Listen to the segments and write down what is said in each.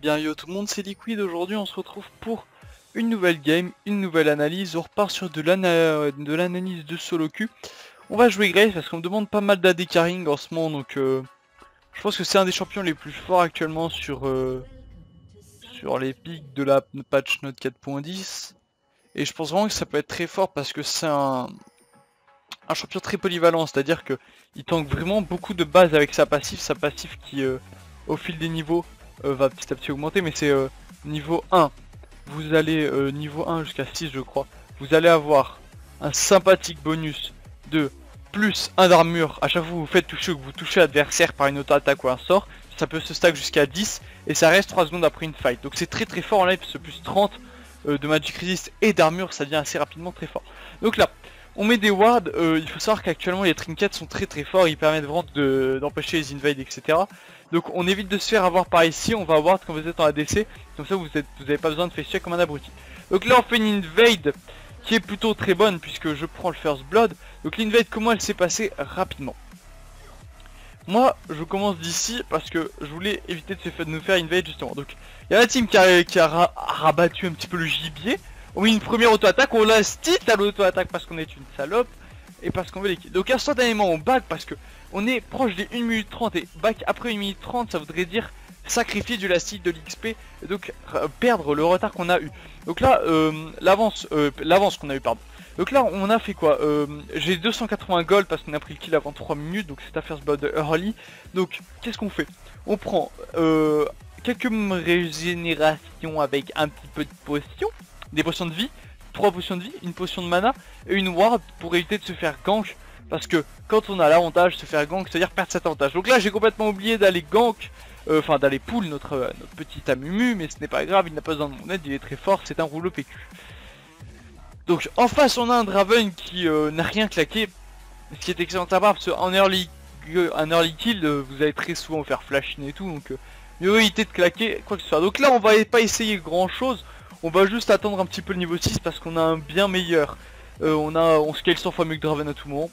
bien yo tout le monde, c'est Liquid. Aujourd'hui on se retrouve pour une nouvelle game, une nouvelle analyse. On repart sur de l'analyse de solo queue. On va jouer Graves parce qu'on me demande pas mal d'AD carrying en ce moment, donc je pense que c'est un des champions les plus forts actuellement sur les pics de la patch note 4.10. Et je pense vraiment que ça peut être très fort parce que c'est un champion très polyvalent, c'est-à-dire que il tank vraiment beaucoup de base avec sa passive qui au fil des niveaux va petit à petit augmenter, mais c'est niveau 1. Vous allez niveau 1 jusqu'à 6 je crois. Vous allez avoir un sympathique bonus de plus 1 d'armure à chaque fois que vous faites toucher ou que vous touchez l'adversaire par une auto-attaque ou un sort. Ça peut se stack jusqu'à 10 et ça reste 3 secondes après une fight. Donc c'est très fort en live, ce plus 30 de Magic Resist et d'armure, ça devient assez rapidement très fort. Donc là, on met des wards, il faut savoir qu'actuellement les trinkets sont très forts, ils permettent vraiment d'empêcher les invades, etc. Donc on évite de se faire avoir par ici, on va ward quand vous êtes en ADC, comme ça vous avez pas besoin de face check comme un abruti. Donc là on fait une invade qui est plutôt très bonne puisque je prends le first blood. Donc l'invade, comment elle s'est passée rapidement? Moi je commence d'ici parce que je voulais éviter de nous faire invade justement. Donc il y a la team qui a rabattu un petit peu le gibier. On met une première auto-attaque, on la style à l'auto-attaque parce qu'on est une salope et parce qu'on veut les kills. Donc instantanément on back parce que on est proche des 1 minute 30 et back après 1 minute 30 ça voudrait dire sacrifier du last-hit, de l'XP et donc perdre le retard qu'on a eu. Donc là l'avance qu'on a eu, pardon. Donc là on a fait quoi, j'ai 280 gold parce qu'on a pris le kill avant 3 minutes, donc c'est à first blood early. Donc qu'est-ce qu'on fait? On prend quelques régénérations avec un petit peu de potions, des potions de vie, 3 potions de vie, une potion de mana et une ward pour éviter de se faire gank. Parce que quand on a l'avantage de se faire gank, c'est-à-dire perdre cet avantage. Donc là j'ai complètement oublié d'aller gank, enfin d'aller pull notre petit Amumu, mais ce n'est pas grave, il n'a pas besoin de mon aide, il est très fort, c'est un rouleau PQ. Donc en face on a un Draven qui n'a rien claqué, ce qui est excellent à part parce qu'en early kill vous allez très souvent vous faire flash in et tout, donc mieux éviter de claquer quoi que ce soit. Donc là on va pas essayer grand chose. On va juste attendre un petit peu le niveau 6 parce qu'on a un bien meilleur. On scale 100 fois mieux que Draven à tout moment.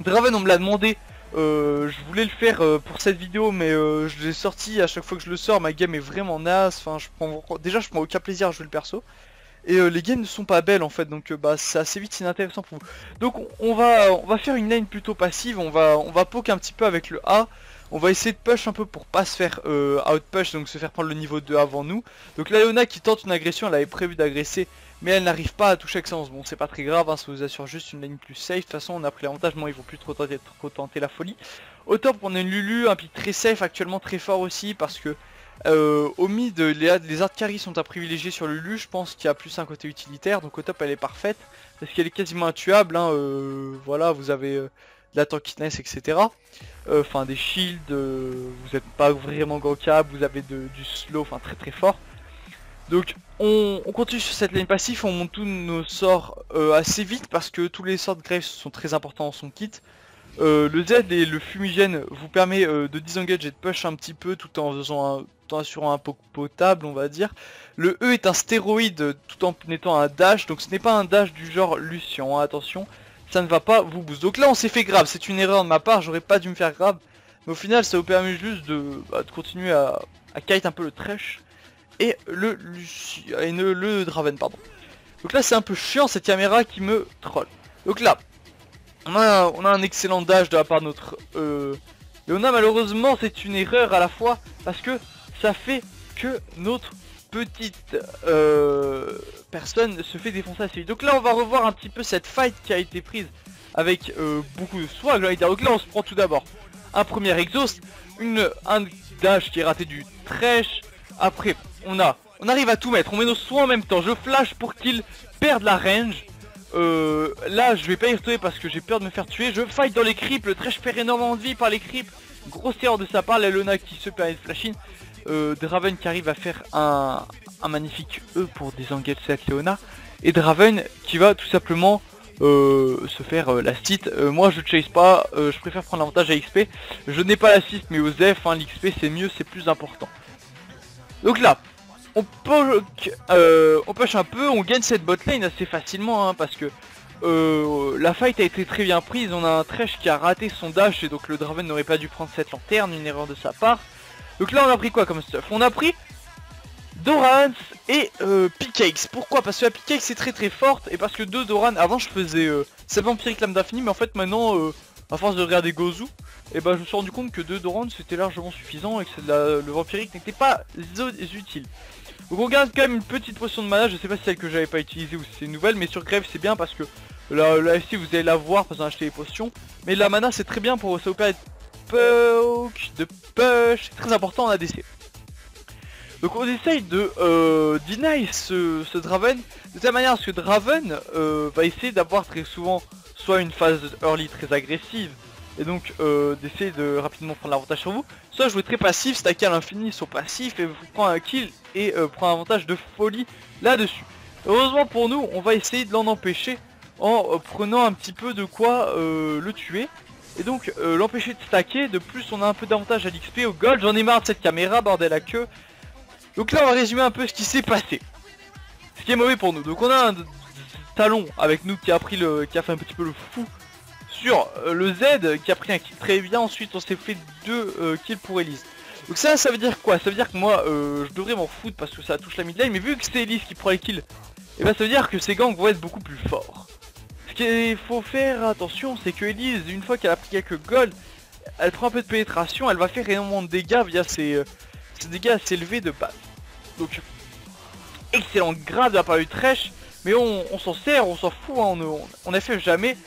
Draven on me l'a demandé, je voulais le faire pour cette vidéo mais je l'ai sorti, à chaque fois que je le sors ma game est vraiment naze. Enfin déjà je prends aucun plaisir à jouer le perso. Et les games ne sont pas belles en fait, donc bah c'est assez vite inintéressant pour vous. Donc on va faire une lane plutôt passive, on va poke un petit peu avec le A. On va essayer de push un peu pour pas se faire out-push, donc se faire prendre le niveau 2 avant nous. Donc la Leona qui tente une agression, elle avait prévu d'agresser, mais elle n'arrive pas à toucher Excellence. Bon c'est pas très grave, hein, ça vous assure juste une lane plus safe. De toute façon on a pris l'avantage, bon ils vont plus trop tenter la folie. Au top on a une Lulu, un pick très safe, actuellement très fort aussi, parce que au mid les hard carry sont à privilégier sur Lulu. Je pense qu'il y a plus un côté utilitaire, donc au top elle est parfaite, parce qu'elle est quasiment intuable, hein, voilà, vous avez de la tankiness, etc. Enfin des shields, vous n'êtes pas vraiment gankable, vous avez du slow, enfin très fort. Donc on continue sur cette lane passive, on monte tous nos sorts assez vite parce que tous les sorts de Graves sont très importants dans son kit. Le Z et le fumigène vous permet de disengage et de push un petit peu tout en assurant un poke potable, on va dire. Le E est un stéroïde tout en étant un dash, donc ce n'est pas un dash du genre Lucian, hein, attention, ça ne va pas vous boost. Donc là on s'est fait grave, c'est une erreur de ma part, j'aurais pas dû me faire grave, mais au final ça vous permet juste de continuer à kite un peu le trash et le Draven, pardon. Donc là c'est un peu chiant cette caméra qui me troll. Donc là on a un excellent dash de la part de notre Leona. Malheureusement c'est une erreur à la fois parce que ça fait que notre petite personne se fait défoncer assez vite. Donc là on va revoir un petit peu cette fight qui a été prise avec beaucoup de swag. Donc là on se prend tout d'abord un premier exhaust, un dash qui est raté du trash. Après on arrive à tout mettre, on met nos soins en même temps, je flash pour qu'il perde la range. Là je vais pas y retourner parce que j'ai peur de me faire tuer. Je fight dans les creeps, le trash perd énormément de vie par les creeps. Grosse erreur de sa part, la Leona qui se permet de flash in. Draven qui arrive à faire un magnifique E pour désengager cette Leona. Et Draven qui va tout simplement se faire l'assist. Moi je chase pas, je préfère prendre l'avantage à XP. Je n'ai pas l'assist mais aux F, hein, l'XP c'est mieux, c'est plus important. Donc là on push un peu, on gagne cette botlane assez facilement, hein, parce que la fight a été très bien prise. On a un Thresh qui a raté son dash et donc le Draven n'aurait pas dû prendre cette lanterne, une erreur de sa part. Donc là on a pris quoi comme stuff? On a pris Dorans et Pickaxe. Pourquoi? Parce que la Pickaxe est très forte et parce que deux Doran, avant je faisais 7 vampiriques lame d'infini, mais en fait maintenant à force de regarder Gozu, et bah je me suis rendu compte que deux Doran c'était largement suffisant et que le vampirique n'était pas utile. Donc on garde quand même une petite potion de mana, je sais pas si celle que j'avais pas utilisée ou si c'est une nouvelle, mais sur Grave c'est bien parce que la FC vous allez la voir parce qu'on a acheté les potions, mais la mana c'est très bien pour ça vous permet de push, c'est très important en ADC. Donc on essaye de deny ce Draven de telle manière que Draven va essayer d'avoir très souvent soit une phase early très agressive et donc d'essayer de rapidement prendre l'avantage sur vous, soit jouer très passif, stacker à l'infini son passif et vous prendre un kill et prendre un avantage de folie là-dessus. Heureusement pour nous, on va essayer de l'en empêcher en prenant un petit peu de quoi le tuer. Et donc l'empêcher de stacker, de plus on a un peu d'avantage à l'XP, au gold, j'en ai marre de cette caméra, bordel à queue. Donc là on va résumer un peu ce qui s'est passé. Ce qui est mauvais pour nous. Donc on a un talon avec nous qui a fait un petit peu le fou sur le Z, qui a pris un kill très bien. Ensuite on s'est fait 2 kills pour Elise. Donc ça veut dire quoi? Ça veut dire que moi je devrais m'en foutre parce que ça touche la mid lane. Mais vu que c'est Elise qui prend les kills, et bah ça veut dire que ces gangs vont être beaucoup plus forts. Ce qu'il faut faire attention, c'est que Elise, une fois qu'elle a pris quelques gold, elle prend un peu de pénétration, elle va faire énormément de dégâts via ses dégâts assez élevés de base. Donc excellent grade de la part du Thresh, mais on s'en sert, on s'en fout, hein, on a fait jamais.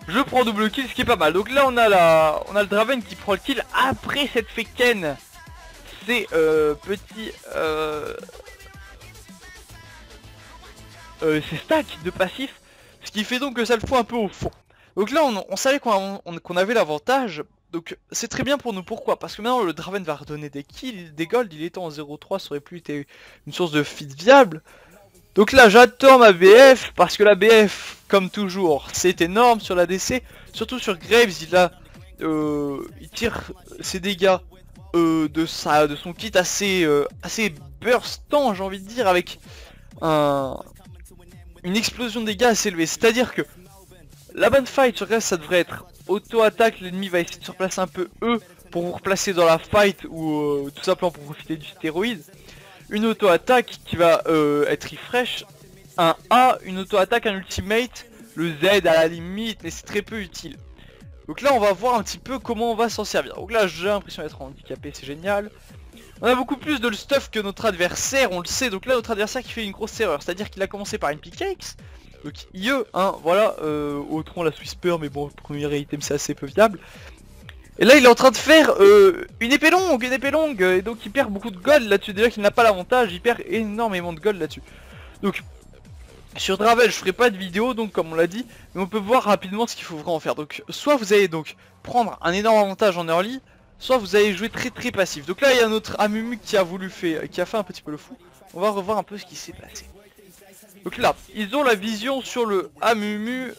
Je prends double kill, ce qui est pas mal. Donc là on a le Draven qui prend le kill après cette fait Ken. C'est c'est stack de passif, ce qui fait donc que ça le fout un peu au fond. Donc là on savait qu'on avait l'avantage. Donc c'est très bien pour nous, pourquoi? Parce que maintenant le Draven va redonner des kills, des golds, il était en 0.3, ça aurait plus été une source de feed viable. Donc là j'attends ma BF, parce que la BF, comme toujours, c'est énorme sur la DC. Surtout sur Graves, il tire ses dégâts de son kit assez burstant, j'ai envie de dire, avec une explosion de dégâts assez élevée. C'est-à-dire que la bonne fight sur Graves, ça devrait être auto-attaque, l'ennemi va essayer de se replacer un peu pour vous replacer dans la fight ou tout simplement pour profiter du stéroïde. Une auto-attaque qui va être refresh, un A, une auto-attaque, un ultimate, le Z à la limite, mais c'est très peu utile. Donc là on va voir un petit peu comment on va s'en servir. Donc là j'ai l'impression d'être handicapé, c'est génial. On a beaucoup plus de stuff que notre adversaire, on le sait. Donc là notre adversaire qui fait une grosse erreur, c'est-à-dire qu'il a commencé par une pickaxe. Donc IE, hein, voilà, Autron la Whisper, mais bon, premier item c'est assez peu viable. Et là il est en train de faire une épée longue, et donc il perd beaucoup de gold là-dessus. Déjà qu'il n'a pas l'avantage, il perd énormément de gold là-dessus. Donc sur Draven je ferai pas de vidéo, donc comme on l'a dit, mais on peut voir rapidement ce qu'il faut vraiment faire. Donc soit vous allez donc prendre un énorme avantage en early, soit vous allez jouer très passif. Donc là il y a notre Amumu qui a fait un petit peu le fou. On va revoir un peu ce qui s'est passé. Donc là, ils ont la vision sur le Amumu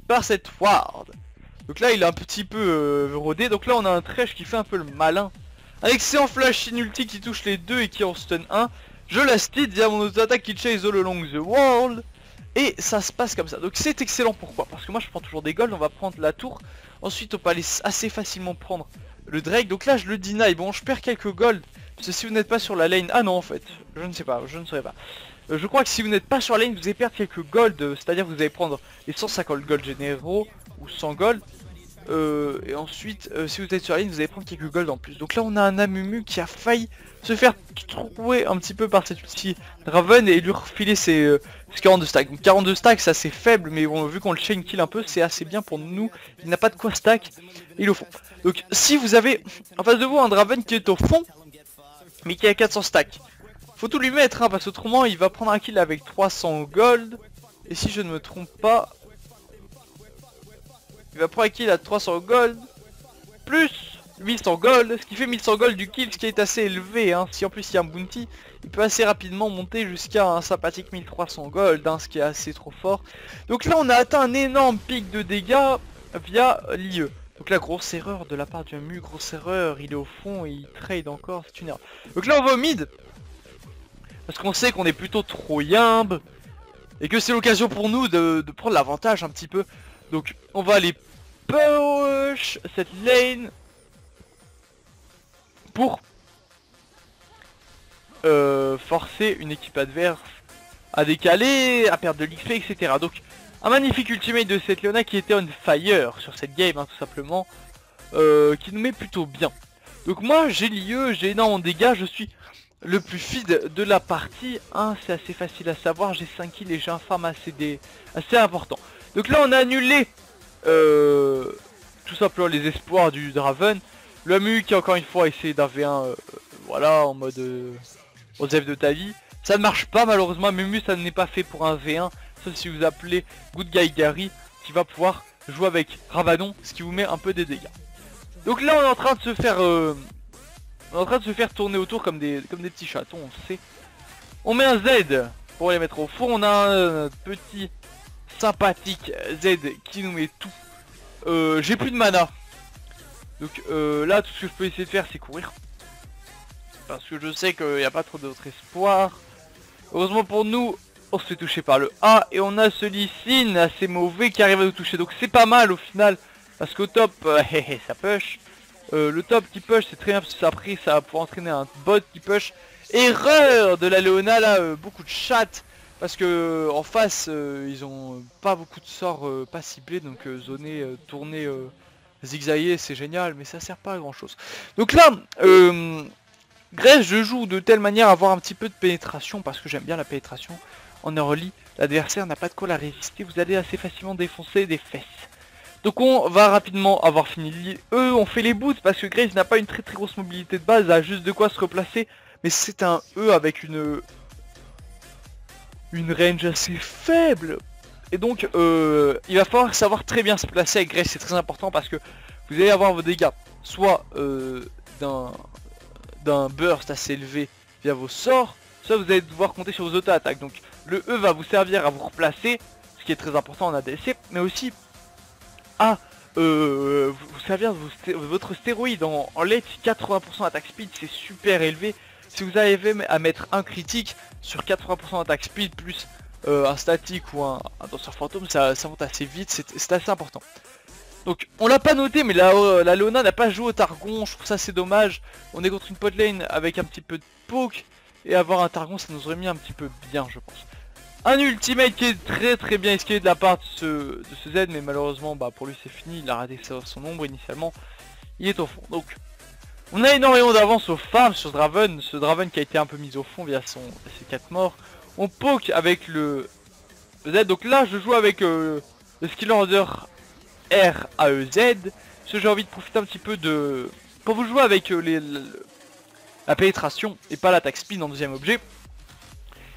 par cette ward. Donc là, il est un petit peu rodé. Donc là, on a un Thresh qui fait un peu le malin. Un excellent flash inulti qui touche les deux et qui en stun 1. Je la steed via mon auto-attaque qui chase all along the world. Et ça se passe comme ça. Donc c'est excellent, pourquoi? Parce que moi je prends toujours des golds, on va prendre la tour. Ensuite on peut aller assez facilement prendre le Drake. Donc là je le deny. Bon, je perds quelques golds. Parce que si vous n'êtes pas sur la lane... Ah non en fait, je ne sais pas, je ne saurais pas. Je crois que si vous n'êtes pas sur la lane, vous allez perdre quelques gold, c'est-à-dire vous allez prendre les 150 gold généraux ou 100 gold. Et ensuite, si vous êtes sur la lane, vous allez prendre quelques gold en plus. Donc là, on a un Amumu qui a failli se faire trouver un petit peu par cette ulti Draven et lui refiler ses 42 stacks. Donc 42 stacks, c'est assez faible, mais bon, vu qu'on le chain kill un peu, c'est assez bien pour nous. Il n'a pas de quoi stack, ils le font. Donc si vous avez en face de vous un Draven qui est au fond, mais qui a 400 stacks, faut tout lui mettre, hein, parce qu'autrement il va prendre un kill avec 300 gold. Et si je ne me trompe pas, il va prendre un kill à 300 gold plus 1100 gold, ce qui fait 1100 gold du kill, ce qui est assez élevé, hein. Si en plus il y a un bounty, il peut assez rapidement monter jusqu'à un sympathique 1300 gold, hein, ce qui est assez trop fort. Donc là on a atteint un énorme pic de dégâts via l'IE. Donc là grosse erreur de la part du Amu, grosse erreur, il est au fond et il trade encore, c'est une erreur. Donc là on va au mid, parce qu'on sait qu'on est plutôt trop yimbe, et que c'est l'occasion pour nous de prendre l'avantage un petit peu. Donc on va aller push cette lane pour forcer une équipe adverse à décaler, à perdre de l'XP, etc. Donc un magnifique ultimate de cette Leona qui était on fire sur cette game, hein, tout simplement, qui nous met plutôt bien. Donc moi j'ai l'IE, j'ai énormément de dégâts, je suis le plus feed de la partie, hein, c'est assez facile à savoir, j'ai 5 kills et j'ai un farm assez important. Donc là on a annulé tout simplement les espoirs du Draven. Le AMU qui encore une fois a essayé d'un V1, voilà, en mode Osef de ta vie. Ça ne marche pas malheureusement, Mumu ça n'est pas fait pour un V1, sauf si vous appelez Good Guy Gary, qui va pouvoir jouer avec Rabadon, ce qui vous met un peu des dégâts. Donc là on est en train de se faire tourner autour comme des petits chatons, on sait. On met un Z pour les mettre au fond, on a un petit sympathique Z qui nous met tout. J'ai plus de mana. Donc là tout ce que je peux essayer de faire c'est courir. Parce que je sais qu'il n'y a pas trop d'autres espoirs. Heureusement pour nous, on se fait toucher par le A. Et on a ce Lee Sin assez mauvais qui arrive à nous toucher. Donc c'est pas mal au final. Parce qu'au top, ça push. Le top qui push c'est très bien parce que après ça va pouvoir entraîner un bot qui push. Erreur de la Leona là, beaucoup de chat. Parce que en face ils ont pas beaucoup de sorts pas ciblés. Donc zoner, tourner, zigzaguer c'est génial. Mais ça sert pas à grand chose. Donc là, Grace, je joue de telle manière à avoir un petit peu de pénétration parce que j'aime bien la pénétration. En early, l'adversaire n'a pas de quoi la résister, vous allez assez facilement défoncer des fesses. Donc on va rapidement avoir fini. Eux on fait les boots parce que Grace n'a pas une très grosse mobilité de base, elle a juste de quoi se replacer. Mais c'est un E avec une range assez faible. Et donc il va falloir savoir très bien se placer avec Grace, c'est très important parce que vous allez avoir vos dégâts soit d'un burst assez élevé via vos sorts, soit vous allez devoir compter sur vos auto-attaques. Donc le E va vous servir à vous replacer, ce qui est très important en ADC, mais aussi à vous servir de votre stéroïde en late. 80% attaque speed c'est super élevé. Si vous arrivez à mettre un critique sur 80% attaque speed plus un statique ou un danseur fantôme, ça monte assez vite, c'est assez important. Donc on l'a pas noté mais la Leona n'a pas joué au Targon, je trouve ça c'est dommage. On est contre une pot lane avec un petit peu de poke et avoir un Targon ça nous aurait mis un petit peu bien je pense. Un ultimate qui est très bien esquivé de la part de ce Z mais malheureusement bah, pour lui c'est fini, il a raté son ombre initialement, il est au fond. Donc on a énormément d'avance au farm sur ce Draven qui a été un peu mis au fond via ses 4 morts. On poke avec le Z, donc là je joue avec le skill order R A E Z, parce que j'ai envie de profiter un petit peu de... Quand vous jouez avec la pénétration et pas l'attaque speed en deuxième objet,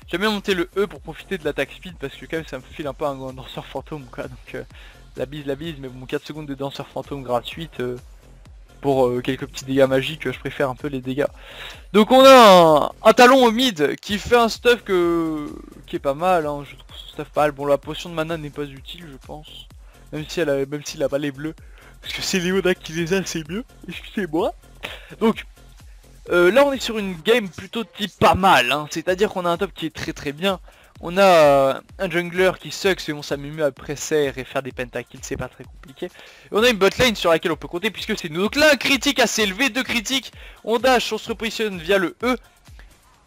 j'aime bien monter le E pour profiter de l'attaque speed parce que quand même ça me file un peu un danseur fantôme quoi, donc la bise mais bon 4 secondes de danseur fantôme gratuite pour quelques petits dégâts magiques, je préfère un peu les dégâts. Donc on a un talon au mid qui fait un stuff qui est pas mal, hein, je trouve ce stuff pas mal. Bon la potion de mana n'est pas utile je pense. Même s'il a pas les bleus. Parce que c'est Leona qui les a, c'est mieux. Excusez-moi. Donc, là on est sur une game plutôt type pas mal. Hein. C'est-à-dire qu'on a un top qui est très bien. On a un jungler qui sucks et on s'amuse à presser et faire des pentakills, c'est pas très compliqué. Et on a une botlane sur laquelle on peut compter puisque c'est nous. Donc là un critique assez élevé, 2 critiques. On dash, on se repositionne via le E.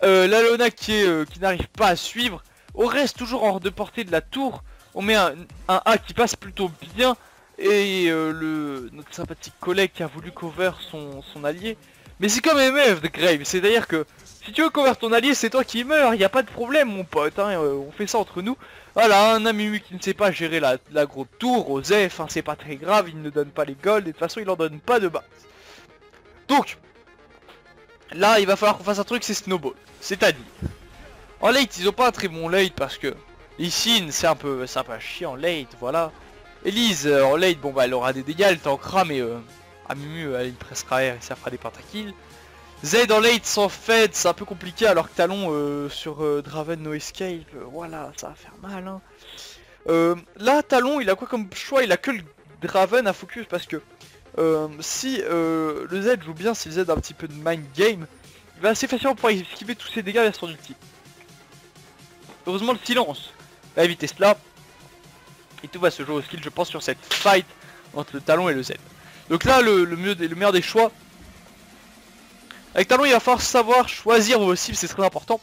La Leona qui n'arrive pas à suivre. On reste toujours hors de portée de la tour. On met un A qui passe plutôt bien. Et notre sympathique collègue qui a voulu cover son allié. Mais c'est comme MF de Grave, c'est-à-dire que si tu veux cover ton allié c'est toi qui meurs, y a pas de problème mon pote, hein, on fait ça entre nous. Voilà, un ami qui ne sait pas gérer la grosse tour, Osef, hein, c'est pas très grave, il ne donne pas les golds, et de toute façon il en donne pas de base. Donc, là il va falloir qu'on fasse un truc, c'est snowball. C'est-à-dire, en late ils ont pas un très bon late parce que ici c'est un peu à chier en late, voilà. Elise en late, bon bah elle aura des dégâts, elle tankera mais Mumu elle pressera R et ça fera des pentakills. Z en late sans fed c'est un peu compliqué alors que Talon sur Draven no escape, voilà ça va faire mal hein. Là Talon il a quoi comme choix? Il a que le Draven à focus parce que si le Z joue bien, si le Z a un petit peu de mind game, il va assez facilement pouvoir esquiver tous ses dégâts vers son ulti. Heureusement le silence va éviter cela. Et tout va se jouer au skill je pense sur cette fight entre le Talon et le Z. Donc là le meilleur des choix Avec Talon il va falloir savoir choisir vos cibles, c'est très important.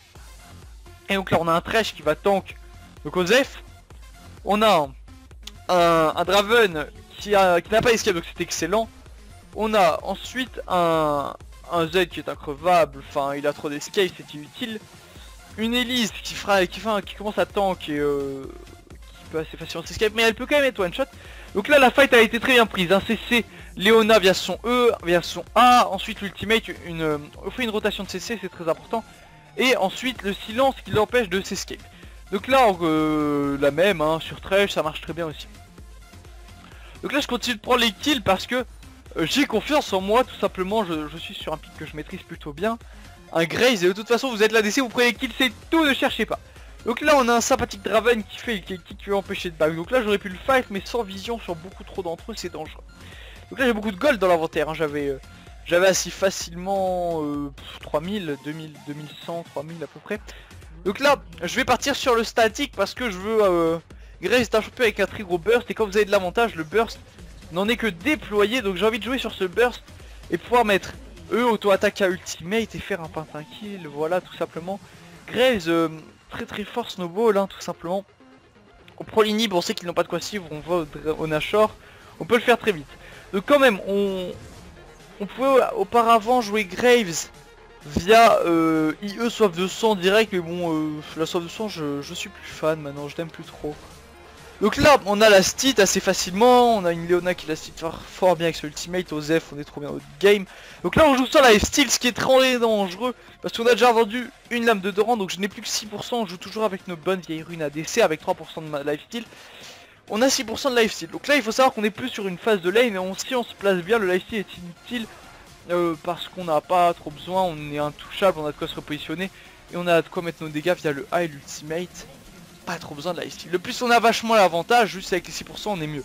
Et donc là on a un Thresh qui va tank donc Osef. On a un Draven qui n'a pas escape donc c'est excellent. On a ensuite un Z qui est increvable, enfin il a trop d'escape, c'est inutile. Une Elise qui commence à tank et qui peut assez facilement s'escape, mais elle peut quand même être one shot. Donc là la fight a été très bien prise, hein. CC, Leona via son E, via son A, ensuite l'ultimate, on fait une rotation de CC, c'est très important. Et ensuite le silence qui l'empêche de s'escape. Donc là la même hein, sur Thresh ça marche très bien aussi. Donc là je continue de prendre les kills parce que j'ai confiance en moi tout simplement, je suis sur un pic que je maîtrise plutôt bien. Un Graze et de toute façon vous êtes l'ADC, vous prenez les kills, c'est tout, ne cherchez pas. Donc là on a un sympathique Draven qui veut empêcher de back. Donc là j'aurais pu le fight mais sans vision sur beaucoup trop d'entre eux c'est dangereux. Donc là j'ai beaucoup de gold dans l'inventaire, hein. J'avais assez facilement 3000, 2000, 2100, 3000 à peu près. Donc là je vais partir sur le statique parce que je veux Graze est un champion avec un très gros burst et quand vous avez de l'avantage le burst n'en est que déployé. Donc j'ai envie de jouer sur ce burst et pouvoir mettre auto-attaque à ultimate et faire un pentakill, voilà tout simplement. Graves très fort snowball hein, tout simplement. On prend l'inhib, on sait qu'ils n'ont pas de quoi suivre, on va au Nashor, on peut le faire très vite. Donc quand même on pouvait auparavant jouer Graves via IE soif de sang direct, mais bon la soif de sang je suis plus fan maintenant, je l'aime plus trop. Donc là on a la stit assez facilement, on a une Leona qui la stit fort bien avec son ultimate, Osef on est trop bien au game. Donc là on joue sur la lifesteal, ce qui est très dangereux parce qu'on a déjà vendu une lame de Doran, donc je n'ai plus que 6%, on joue toujours avec nos bonnes vieilles runes ADC avec 3% de ma lifesteal. On a 6% de lifesteal, donc là il faut savoir qu'on est plus sur une phase de lane et si on se place bien le lifesteal est inutile parce qu'on n'a pas trop besoin, on est intouchable, on a de quoi se repositionner et on a de quoi mettre nos dégâts via le A et l'ultimate. Pas trop besoin de lifesteal. Le plus on a vachement l'avantage, juste avec les 6% on est mieux.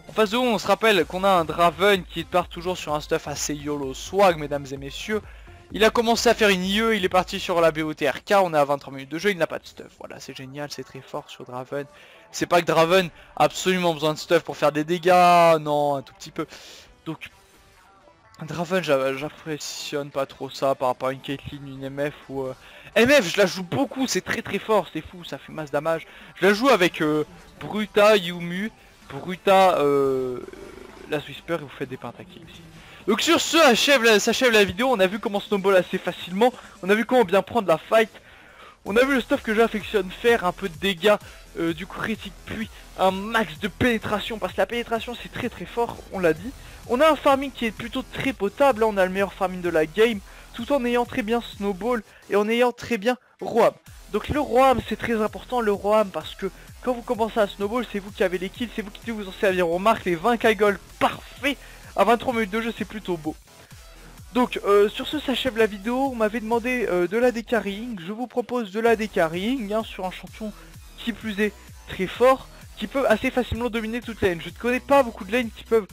En phase de haut on se rappelle qu'on a un Draven qui part toujours sur un stuff assez YOLO swag mesdames et messieurs. Il a commencé à faire une IE, il est parti sur la BOTRK, on est à 23 minutes de jeu, il n'a pas de stuff. Voilà c'est génial, c'est très fort sur Draven. C'est pas que Draven a absolument besoin de stuff pour faire des dégâts, non un tout petit peu. Donc Draven j'apprécie pas trop ça par rapport à une Caitlyn, une MF ou... MF je la joue beaucoup, c'est très fort, c'est fou, ça fait masse damage. Je la joue avec Bruta, Yumu, Bruta, la Whisper et vous faites des pentakills aussi. Donc sur ce s'achève la vidéo, on a vu comment snowball assez facilement, on a vu comment bien prendre la fight. On a vu le stuff que j'affectionne faire, un peu de dégâts, du critique puis un max de pénétration parce que la pénétration c'est très fort, on l'a dit. On a un farming qui est plutôt très potable, là on a le meilleur farming de la game, tout en ayant très bien snowball et en ayant très bien roam. Donc le roam c'est très important, le roam parce que quand vous commencez à snowball c'est vous qui avez les kills, c'est vous qui devez vous en servir. On marque les 20k gold parfait, à 23 minutes de jeu c'est plutôt beau. Donc sur ce s'achève la vidéo, on m'avait demandé de la carrying, je vous propose de la carrying hein, sur un champion qui plus est très fort, qui peut assez facilement dominer toute lane. Je ne connais pas beaucoup de lanes qui peuvent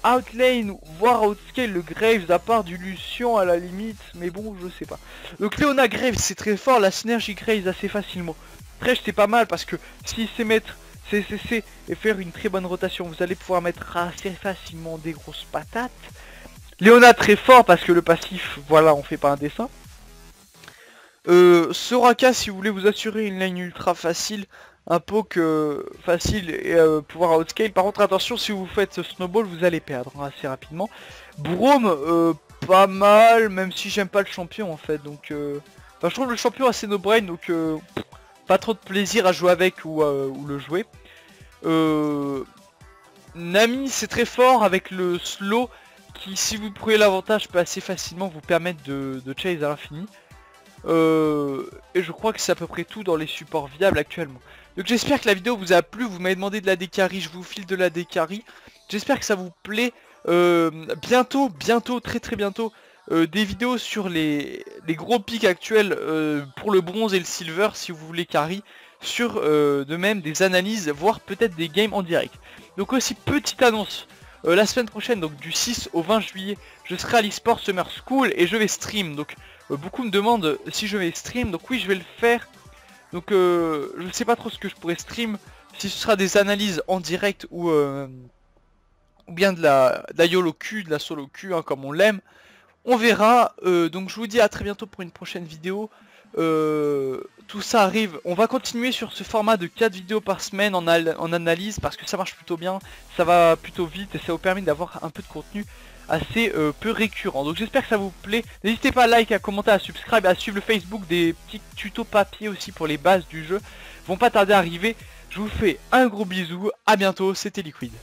outlane, voire outscale le Graves à part du Lucian à la limite, mais bon je sais pas. Donc Leona Graves c'est très fort, la synergie Graves assez facilement. Thresh c'est pas mal parce que s'il sait mettre CCC et faire une très bonne rotation, vous allez pouvoir mettre assez facilement des grosses patates. Leona très fort parce que le passif, voilà, on fait pas un dessin. Soraka si vous voulez vous assurer une lane ultra facile, un poke facile et pouvoir outscale. Par contre attention, si vous faites snowball vous allez perdre hein, assez rapidement. Braum pas mal, même si j'aime pas le champion en fait, donc enfin, je trouve le champion assez no brain, donc pas trop de plaisir à jouer avec ou le jouer. Nami c'est très fort avec le slow qui si vous prenez l'avantage peut assez facilement vous permettre de chase à l'infini. Et je crois que c'est à peu près tout dans les supports viables actuellement. Donc j'espère que la vidéo vous a plu, vous m'avez demandé de la décarry, je vous file de la décarry. J'espère que ça vous plaît. Bientôt, très bientôt, des vidéos sur les gros pics actuels pour le bronze et le silver si vous voulez carry. Sur de même des analyses, voire peut-être des games en direct. Donc aussi petite annonce. La semaine prochaine, donc du 6 au 20 juillet, je serai à l'eSport Summer School et je vais stream. Donc beaucoup me demandent si je vais stream, donc oui je vais le faire. Donc je ne sais pas trop ce que je pourrais stream, si ce sera des analyses en direct ou bien de la YOLO Q, de la solo Q hein, comme on l'aime. On verra, donc je vous dis à très bientôt pour une prochaine vidéo. Tout ça arrive, on va continuer sur ce format de 4 vidéos par semaine en analyse parce que ça marche plutôt bien, ça va plutôt vite et ça vous permet d'avoir un peu de contenu assez peu récurrent. Donc j'espère que ça vous plaît, n'hésitez pas à like, à commenter, à subscribe, à suivre le Facebook, des petits tutos papier aussi pour les bases du jeu vont pas tarder à arriver. Je vous fais un gros bisou, à bientôt, c'était Liquid.